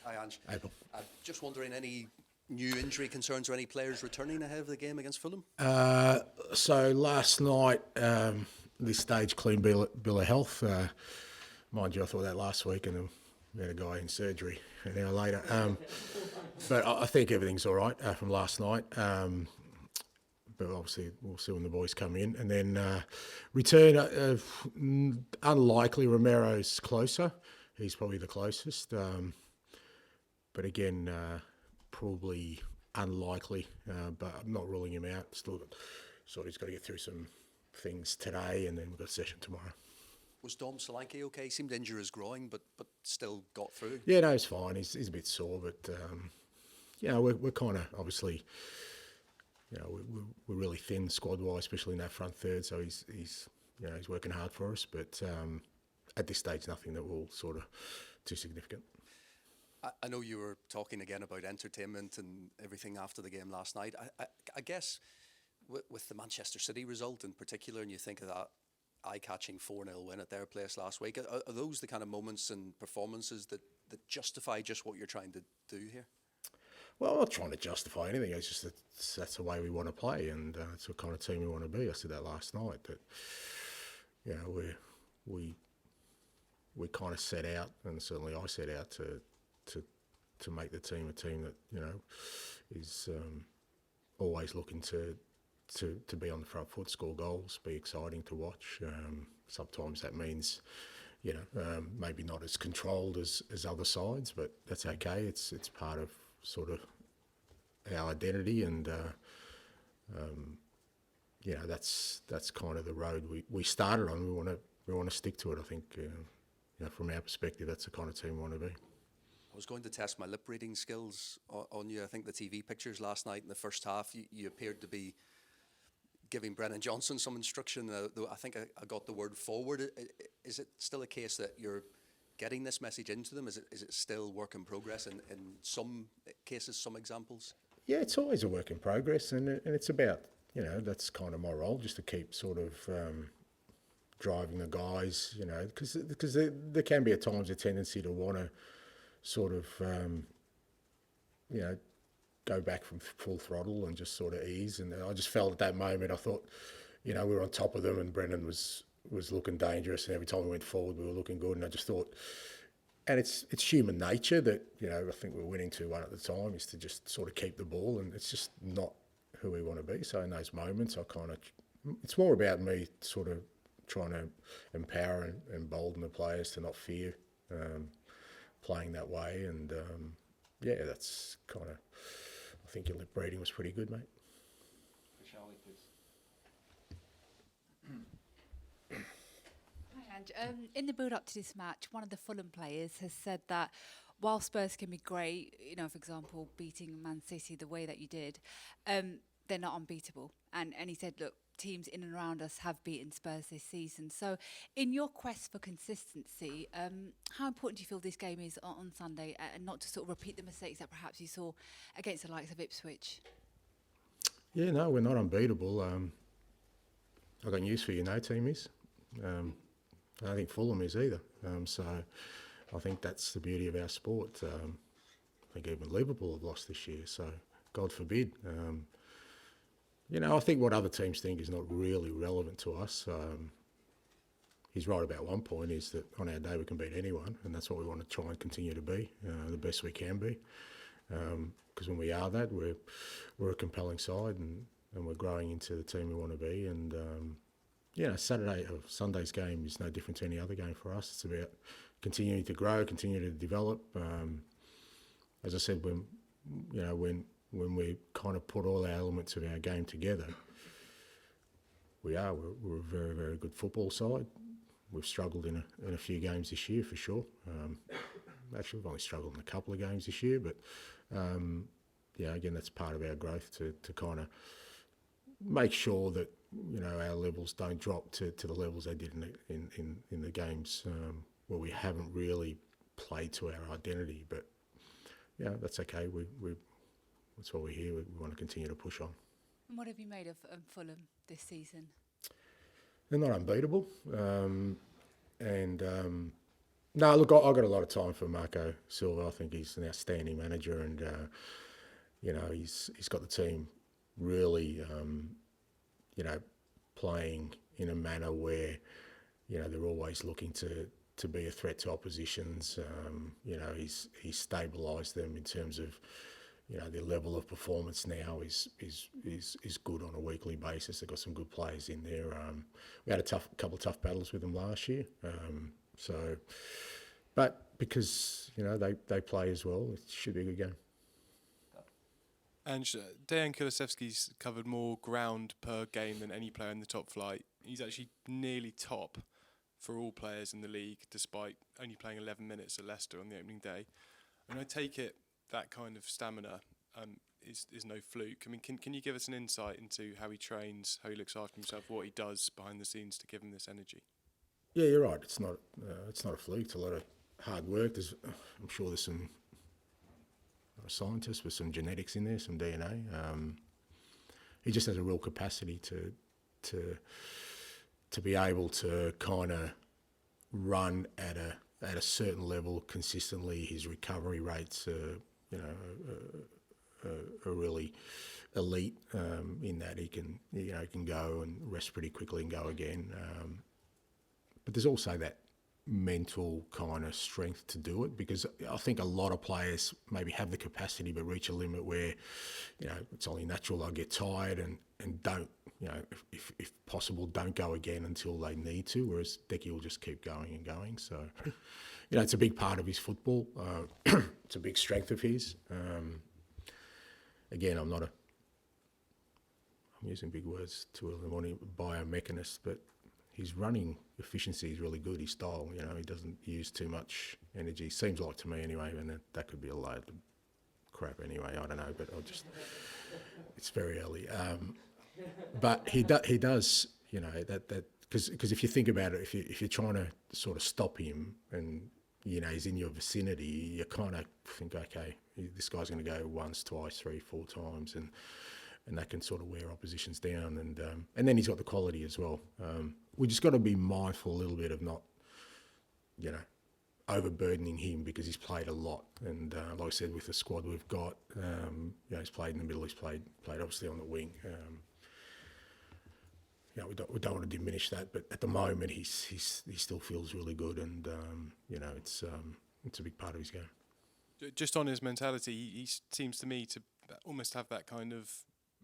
Hi, Ange. April. Just wondering, any new injury concerns or any players returning ahead of the game against Fulham? So last night, this stage clean bill of health. Mind you, I thought that last week, and then we had a guy in surgery an hour later. But I think everything's all right from last night. But obviously, we'll see when the boys come in. And then return, unlikely. Romero's closer. He's probably the closest. But again, probably unlikely. But I'm not ruling him out. Still, he's got to get through some things today, and then we've got a session tomorrow. Was Dom Solanke okay? He seemed to injure his groin, but still got through. Yeah, no, he's fine. He's a bit sore, but we're kind of obviously, we're really thin squad wise, especially in that front third. So he's working hard for us, but at this stage, nothing that will sort of too significant. I know you were talking again about entertainment and everything after the game last night. I guess with the Manchester City result in particular, and you think of that eye-catching 4-0 win at their place last week, are those the kind of moments and performances that justify just what you're trying to do here? Well, I'm not trying to justify anything. It's just that that's the way we want to play, and it's the kind of team we want to be. I said that last night. That we kind of set out, and certainly I set out to make the team a team that is always looking to be on the front foot, score goals, be exciting to watch. Sometimes that means, maybe not as controlled as other sides, but that's okay. It's part of sort of our identity, and that's kind of the road we started on. We want to stick to it. I think from our perspective, that's the kind of team we want to be. I was going to test my lip reading skills on you. I think the TV pictures last night in the first half, you appeared to be giving Brennan Johnson some instruction. Though I think I got the word forward. Is it still a case that you're getting this message into them? Is it still work in progress in some cases, some examples? Yeah, it's always a work in progress, and it's about, that's kind of my role, just to keep sort of driving the guys, because there can be at times a tendency to want to sort of, go back from full throttle and just sort of ease. And I just felt at that moment, I thought, we were on top of them, and Brendan was looking dangerous, and every time we went forward, we were looking good. And I just thought, and it's human nature that, I think we're winning 2-1 at the time, is to just sort of keep the ball, and it's just not who we want to be. So in those moments, it's more about me sort of trying to empower and embolden the players to not fear playing that way. And that's kind of, I think your lip reading was pretty good, mate. Charlie, please. Hi, Ange. In the build-up to this match, one of the Fulham players has said that while Spurs can be great, for example, beating Man City the way that you did, they're not unbeatable. And he said, look, teams in and around us have beaten Spurs this season. So in your quest for consistency, how important do you feel this game is on Sunday, and not to sort of repeat the mistakes that perhaps you saw against the likes of Ipswich? Yeah, no, we're not unbeatable. I've got news for you, no team is. I don't think Fulham is either. So I think that's the beauty of our sport. I think even Liverpool have lost this year, so God forbid. I think what other teams think is not really relevant to us. He's right about one point, is that on our day we can beat anyone, and that's what we want to try and continue to be, the best we can be. Because when we are that, we're a compelling side, and we're growing into the team we want to be. And Sunday's game is no different to any other game for us. It's about continuing to grow, continue to develop. As I said, when we kind of put all our elements of our game together, we're a very, very good football side. We've struggled in a few games this year, for sure. Actually, we've only struggled in a couple of games this year, but again, that's part of our growth to kind of make sure that our levels don't drop to the levels they did in the games where we haven't really played to our identity. But that's okay. That's why we're here. We want to continue to push on. And what have you made of Fulham this season? They're not unbeatable, No, look, I've got a lot of time for Marco Silva. I think he's an outstanding manager, and he's got the team really, playing in a manner where they're always looking to be a threat to oppositions. He's stabilised them in terms of their level of performance now is good on a weekly basis. They've got some good players in there. We had a couple of tough battles with them last year. But because they play as well, it should be a good game. And Dejan Kulusevski's covered more ground per game than any player in the top flight. He's actually nearly top for all players in the league, despite only playing 11 minutes at Leicester on the opening day. And I take it that kind of stamina is no fluke. I mean, can you give us an insight into how he trains, how he looks after himself, what he does behind the scenes to give him this energy? Yeah, you're right. It's not a fluke. It's a lot of hard work. I'm sure there's some scientists with some genetics in there, some DNA. He just has a real capacity to be able to kind of run at a certain level consistently. His recovery rates are really elite in that he can go and rest pretty quickly and go again. But there's also that mental kind of strength to do it, because I think a lot of players maybe have the capacity but reach a limit where it's only natural they'll get tired and don't, if possible, don't go again until they need to, whereas Decky will just keep going and going. So it's a big part of his football. It's a big strength of his. Again, I'm using big words too early in the morning, biomechanist, but his running efficiency is really good. His style, he doesn't use too much energy. Seems like to me anyway, and that could be a load of crap anyway. I don't know, but it's very early. But he does, that because if you think about it, if you're trying to sort of stop him and he's in your vicinity, you kind of think, okay, this guy's going to go once, twice, 3, 4 times, and that can sort of wear oppositions down. And then he's got the quality as well. We just got to be mindful a little bit of not, overburdening him, because he's played a lot. And like I said, with the squad we've got, he's played in the middle, he's played obviously on the wing. We don't want to diminish that, but at the moment he still feels really good, and it's a big part of his game. Just on his mentality, he seems to me to almost have that kind of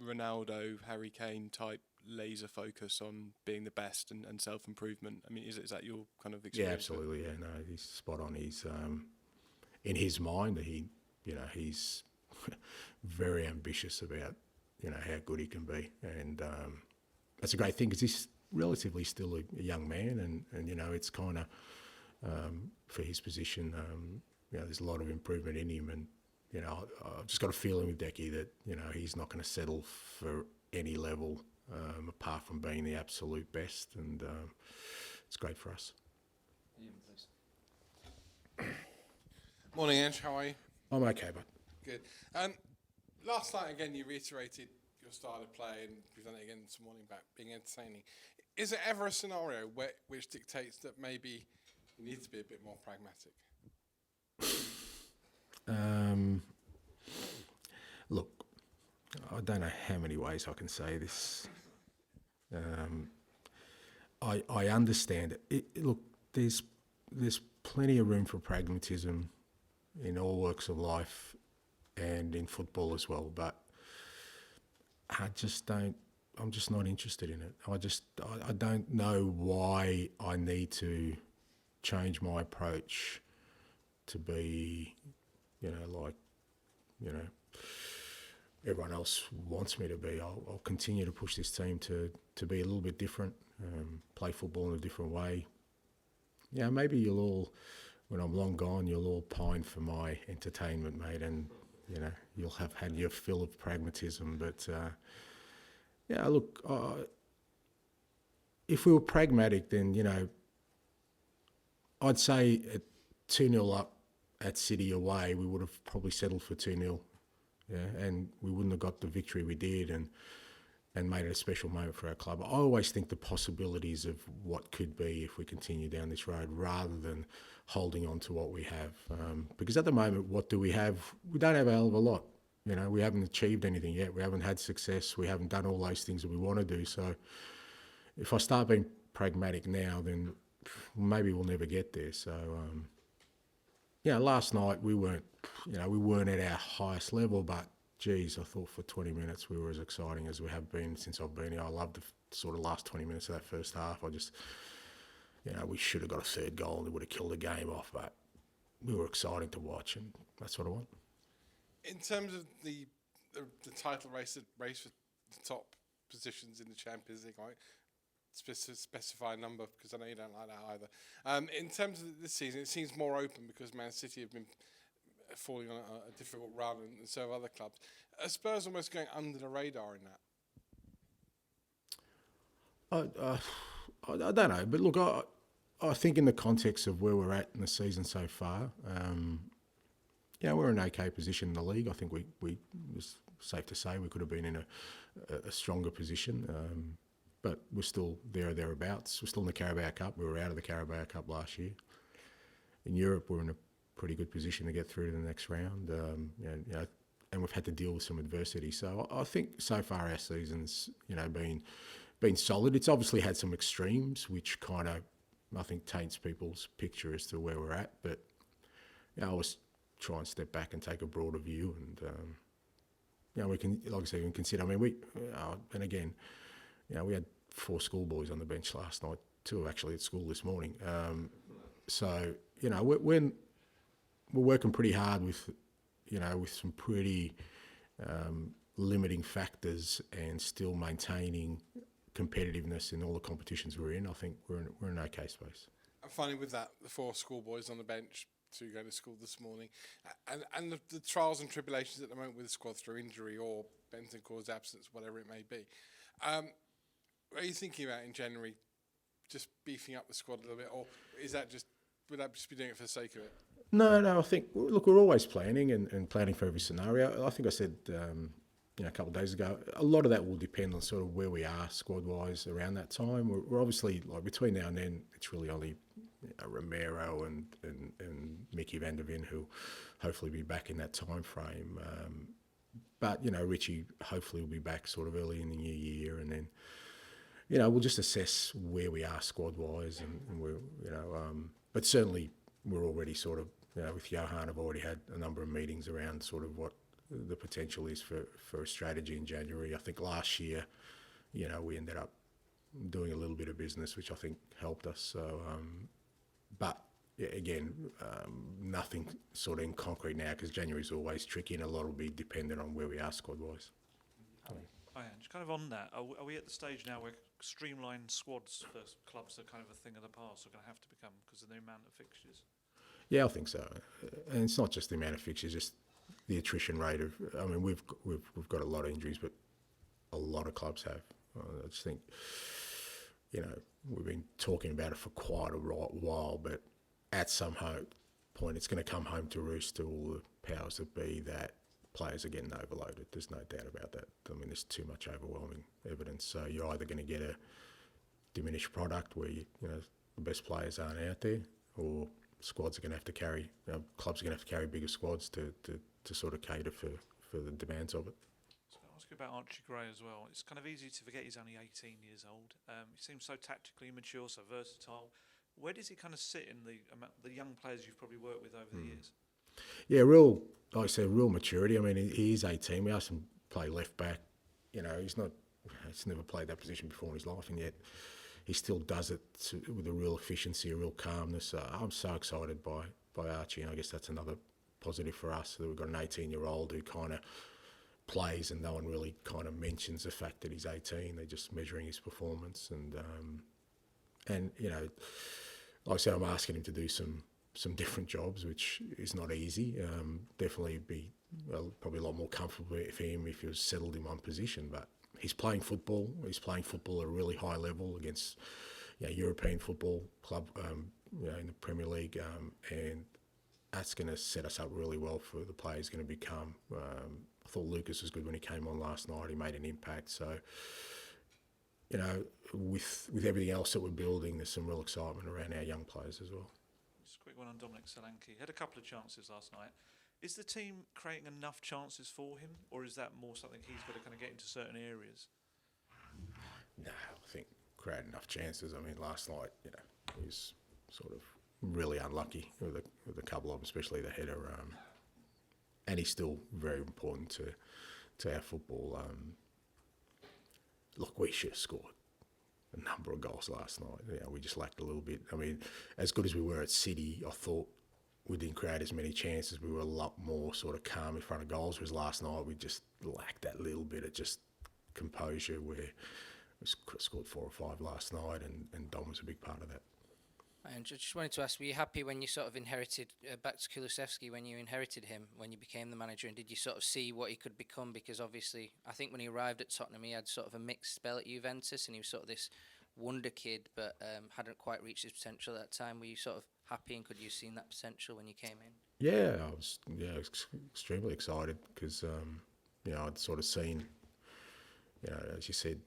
Ronaldo, Harry Kane type laser focus on being the best and self-improvement. I mean, is that your kind of experience? Yeah, absolutely. Yeah, no, he's spot on. He's in his mind, he's very ambitious about how good he can be, and that's a great thing, because he's relatively still a young man, and it's kind of for his position, there's a lot of improvement in him, and I've just got a feeling with Decky that he's not going to settle for any level apart from being the absolute best, and it's great for us. Ian, please. Morning, Ange. How are you? I'm okay, but Good. Last night, again, you reiterated your style of play, and you've done it again this morning about being entertaining. Is there ever a scenario which dictates that maybe you need to be a bit more pragmatic? Look, I don't know how many ways I can say this. I understand it. Look, there's plenty of room for pragmatism in all walks of life and in football as well, but I'm just not interested in it. I don't know why I need to change my approach to be, everyone else wants me to be. I'll continue to push this team to be a little bit different, play football in a different way. Maybe you'll all, when I'm long gone, you'll all pine for my entertainment, mate, and you'll have had your fill of pragmatism. But look, if we were pragmatic, then I'd say at 2-0 up at City away, we would have probably settled for 2-0. Yeah, and we wouldn't have got the victory we did. And and made it a special moment for our club. I always think the possibilities of what could be if we continue down this road rather than holding on to what we have. Because at the moment, what do we have? We don't have a hell of a lot. You know, we haven't achieved anything yet. We haven't had success. We haven't done all those things that we want to do. So if I start being pragmatic now, then maybe we'll never get there. So, last night we weren't at our highest level, but geez, I thought for 20 minutes we were as exciting as we have been since I've been here. I loved the sort of last 20 minutes of that first half. We should have got a third goal and it would have killed the game off, but we were exciting to watch, and that's what I want. In terms of the title race for the top positions in the Champions League, right? Specify a number, because I know you don't like that either. In terms of this season, it seems more open because Man City have been falling on a difficult run, and so have other clubs. Are Spurs almost going under the radar in that? I don't know, but look, I think in the context of where we're at in the season so far, we're in an okay position in the league. I think we was safe to say we could have been in a stronger position, but we're still there or thereabouts. We're still in the Carabao Cup. We were out of the Carabao Cup last year. In Europe, we're in a pretty good position to get through to the next round, and we've had to deal with some adversity. So I think so far our season's been solid. It's obviously had some extremes, which kind of I think taints people's picture as to where we're at. But I always try and step back and take a broader view, and we can, like I said, we can consider. I mean, we had 4 schoolboys on the bench last night, 2 actually at school this morning. We're working pretty hard with some pretty limiting factors and still maintaining competitiveness in all the competitions we're in. I think we're in an okay space. And finally, with that, the 4 schoolboys on the bench, 2 going to school this morning, and the trials and tribulations at the moment with the squad through injury or Bentancur's absence, whatever it may be. What are you thinking about in January? Just beefing up the squad a little bit, or would that just be doing it for the sake of it? No. I think, look, we're always planning and planning for every scenario. I think I said a couple of days ago, a lot of that will depend on sort of where we are squad-wise around that time. We're obviously, like, between now and then, it's really only Romero and Mickey van der Ven who hopefully be back in that time frame. But Richie hopefully will be back sort of early in the new year, and then we'll just assess where we are squad-wise, and we're but certainly we're already sort of with Johan, I've already had a number of meetings around sort of what the potential is for a strategy in January. I think last year, we ended up doing a little bit of business, which I think helped us. So, but again, nothing sort of in concrete now, because January's always tricky, and a lot will be dependent on where we are squad-wise. Hi, Ange. Kind of on that, are we at the stage now where streamlined squads for clubs are kind of a thing of the past, are going to have to become because of the amount of fixtures? Yeah, I think so. And it's not just the amount of fixtures, just the attrition rate of. I mean, we've got a lot of injuries, but a lot of clubs have. I just think, we've been talking about it for quite a while, but at some point, it's going to come home to roost to all the powers that be that players are getting overloaded. There's no doubt about that. I mean, there's too much overwhelming evidence. So you're either going to get a diminished product where the best players aren't out there, or squads are going to have to carry, clubs are going to have to carry bigger squads to sort of cater for the demands of it. So I'll ask you about Archie Gray as well. It's kind of easy to forget he's only 18 years old. He seems so tactically mature, so versatile. Where does he kind of sit in the young players you've probably worked with over the years? Yeah, like I said, real maturity. I mean, he's 18. We asked him to play left back. He's never played that position before in his life, and yet he still does it with a real efficiency, a real calmness. I'm so excited by Archie, and I guess that's another positive for us, that we've got an 18-year-old who kind of plays, and no one really kind of mentions the fact that he's 18. They're just measuring his performance, and like I said, I'm asking him to do some different jobs, which is not easy. Definitely be probably a lot more comfortable for him if he was settled in one position. But he's playing football. He's playing football at a really high level against European football club, in the Premier League, and that's going to set us up really well for the player he's going to become. I thought Lucas was good when he came on last night. He made an impact. So, you know, with everything else that we're building, there's some real excitement around our young players as well. Just a quick one on Dominic Solanke. Had a couple of chances last night. Is the team creating enough chances for him, or is that more something he's got to kind of get into certain areas? No, I think created enough chances. I mean, last night, you know, he was sort of really unlucky with a couple of them, especially the header. And he's still very important to our football. Look, we should have scored a number of goals last night. You know, we just lacked a little bit. I mean, as good as we were at City, I thought we didn't create as many chances. We were a lot more sort of calm in front of goals. Whereas last night we just lacked that little bit of just composure. Where we scored 4 or 5 last night, and Dom was a big part of that. And just wanted to ask, were you happy when you sort of inherited, back to Kulusevski, when you inherited him, when you became the manager, and did you sort of see what he could become? Because obviously, I think when he arrived at Tottenham, he had sort of a mixed spell at Juventus, and he was sort of this wonder kid, but hadn't quite reached his potential at that time. Were you sort of happy, and could you have seen that potential when you came in? Yeah, I was extremely excited because, you know, I'd sort of seen, you know, as you said,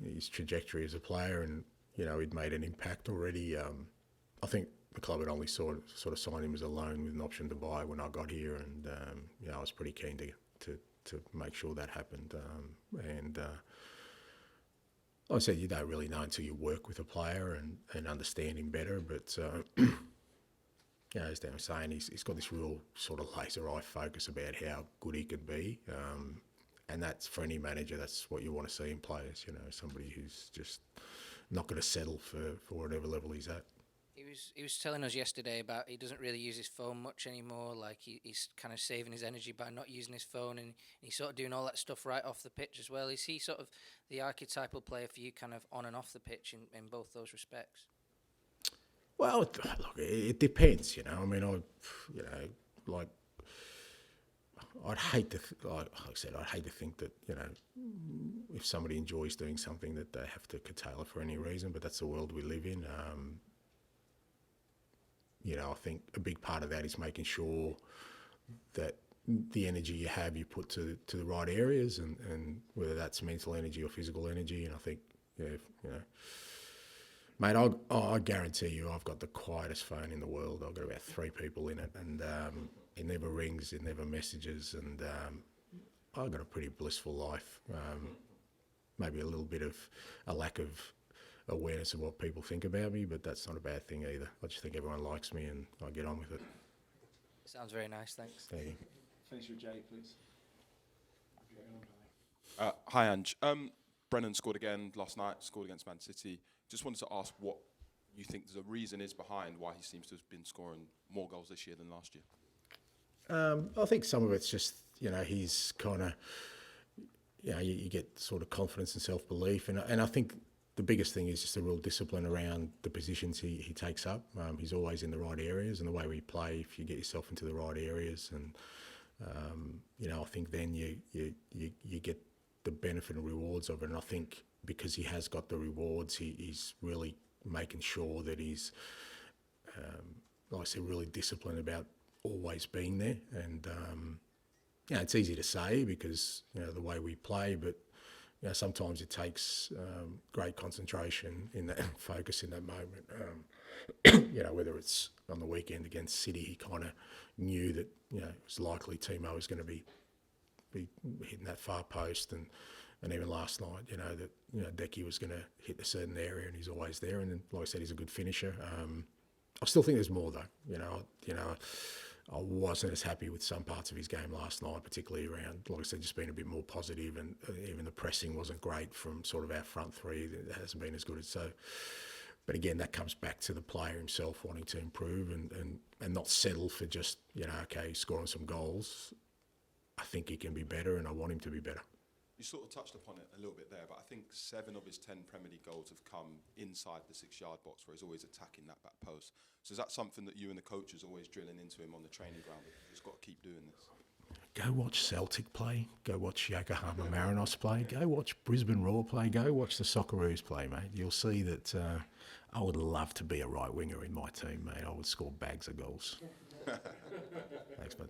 his trajectory as a player, and, you know, he'd made an impact already. I think the club had only sort of signed him as a loan with an option to buy when I got here, and you know, I was pretty keen to make sure that happened. And like I said, you don't really know until you work with a player and understand him better. But you know, as Dan was saying, he's got this real sort of laser eye focus about how good he could be. And that's, for any manager, that's what you want to see in players. You know, somebody who's just not going to settle for whatever level he's at. He was telling us yesterday about he doesn't really use his phone much anymore. Like he's kind of saving his energy by not using his phone, and he's sort of doing all that stuff right off the pitch as well. Is he sort of the archetypal player for you, kind of on and off the pitch in both those respects? Well, look, it depends. You know, I mean, I'd hate to, like I said, I'd hate to think that, you know, if somebody enjoys doing something that they have to curtail it for any reason. But that's the world we live in. You know, I think a big part of that is making sure that the energy you have, you put to the right areas, and whether that's mental energy or physical energy. And I think, yeah, you know, mate, I guarantee you, I've got the quietest phone in the world. I've got about 3 people in it, and it never rings, it never messages, and I've got a pretty blissful life. Maybe a little bit of a lack of awareness of what people think about me, but that's not a bad thing either. I just think everyone likes me, and I get on with it. Sounds very nice, thanks. Thank you. Finish with Jay, please. Hi, Ange. Brennan scored again last night, scored against Man City. Just wanted to ask what you think the reason is behind why he seems to have been scoring more goals this year than last year. I think some of it's just, you know, he's kind of, you know, you get sort of confidence and self-belief, and I think the biggest thing is just a real discipline around the positions he takes up. He's always in the right areas, and the way we play, if you get yourself into the right areas, and you know, I think then you get the benefit and rewards of it. And I think because he has got the rewards, he's really making sure that he's, like I said, really disciplined about always being there. And you know, it's easy to say because, you know, the way we play, but you know, sometimes it takes great concentration in that focus in that moment. You know, whether it's on the weekend against City, he kind of knew that, you know, it was likely Timo was going to be hitting that far post, and even last night, you know, that, you know, Decky was going to hit a certain area, and he's always there. And then, like I said, he's a good finisher. I still think there's more though. You know, I wasn't as happy with some parts of his game last night, particularly around, like I said, just being a bit more positive, and even the pressing wasn't great from sort of our front three. It hasn't been as good as so. But again, that comes back to the player himself wanting to improve and not settle for just, you know, okay, scoring some goals. I think he can be better, and I want him to be better. You sort of touched upon it a little bit there, but I think 7 of his 10 Premier League goals have come inside the 6-yard box, where he's always attacking that back post. So is that something that you and the coaches always drilling into him on the training ground? You've just got to keep doing this. Go watch Celtic play. Go watch Yokohama Marinos play. Go watch Brisbane Roar play. Go watch the Socceroos play, mate. You'll see that I would love to be a right winger in my team, mate. I would score bags of goals. Thanks, mate.